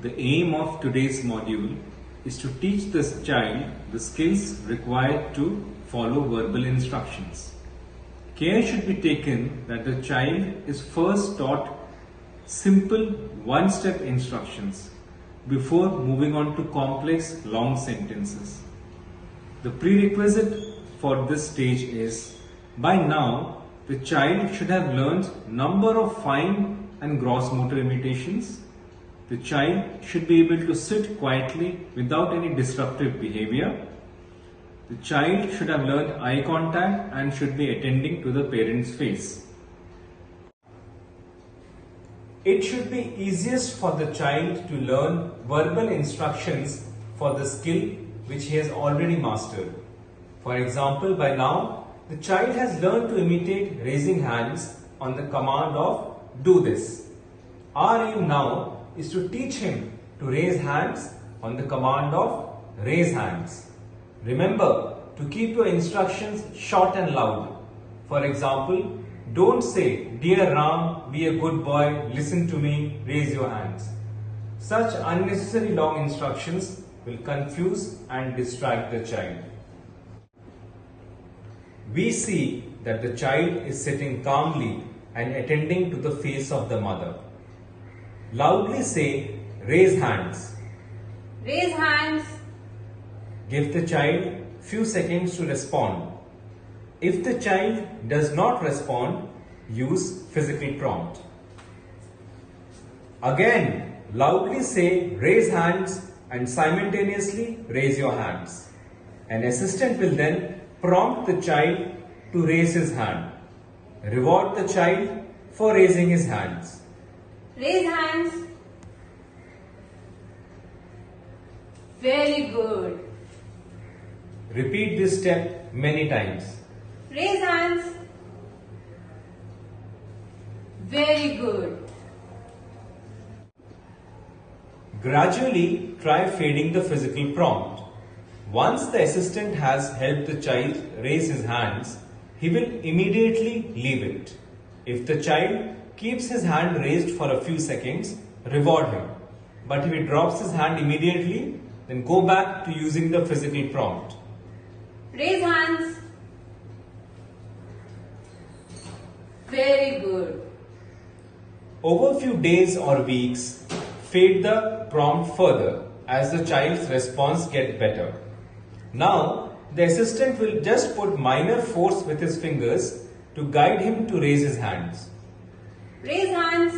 The aim of today's module is to teach this child the skills required to follow verbal instructions. Care should be taken that the child is first taught simple one-step instructions before moving on to complex long sentences. The prerequisite for this stage is, by now, the child should have learned number of fine and gross motor imitations. The child should be able to sit quietly without any disruptive behavior. The child should have learned eye contact and should be attending to the parent's face. It should be easiest for the child to learn verbal instructions for the skill which he has already mastered. For example, by now, the child has learned to imitate raising hands on the command of "do this." Our aim now is to teach him to raise hands on the command of raise hands. Remember to keep your instructions short and loud. For example, don't say, "Dear Ram, be a good boy, listen to me, raise your hands." Such unnecessary long instructions will confuse and distract the child. We see that the child is sitting calmly and attending to the face of the mother. Loudly say, "Raise hands." Raise hands. Give the child few seconds to respond. If the child does not respond, use physical prompt. Again, loudly say, "Raise hands," and simultaneously raise your hands. An assistant will then prompt the child to raise his hand. Reward the child for raising his hands. Raise hands. Very good. Repeat this step many times. Raise hands. Very good. Gradually try fading the physical prompt. Once the assistant has helped the child raise his hands, he will immediately leave it. If the child keeps his hand raised for a few seconds, reward him. But if he drops his hand immediately, then go back to using the physical prompt. Raise hands. Very good. Over a few days or weeks, fade the prompt further as the child's response gets better. Now, the assistant will just put minor force with his fingers to guide him to raise his hands. Raise hands.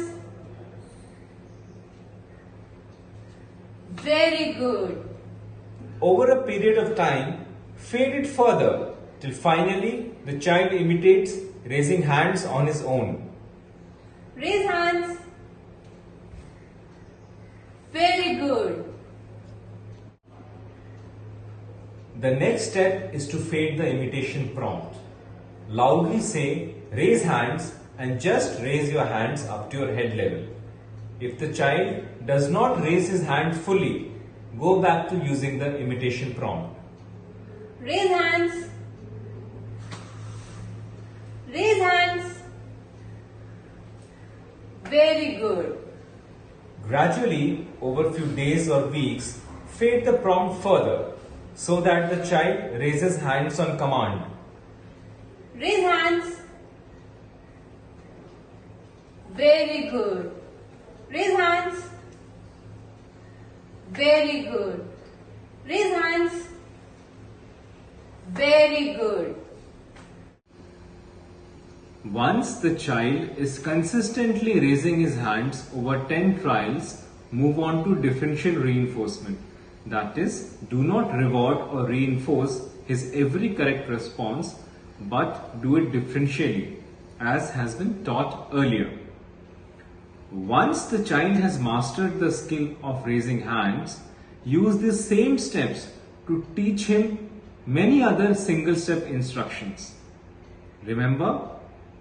Very good. Over a period of time, fade it further till finally the child imitates raising hands on his own. Raise hands. Very good. The next step is to fade the imitation prompt. Loudly say, "Raise hands," and just raise your hands up to your head level. If the child does not raise his hand fully, go back to using the imitation prompt. Raise hands. Raise hands. Very good. Gradually, over a few days or weeks, fade the prompt further so that the child raises hands on command. Raise hands. Very good. Raise hands. Very good. Raise hands. Very good. Once the child is consistently raising his hands over 10 trials, move on to differential reinforcement. That is, do not reward or reinforce his every correct response, but do it differentially, as has been taught earlier. Once the child has mastered the skill of raising hands, use the same steps to teach him many other single-step instructions. Remember,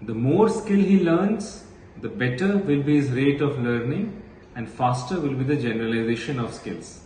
the more skill he learns, the better will be his rate of learning and faster will be the generalization of skills.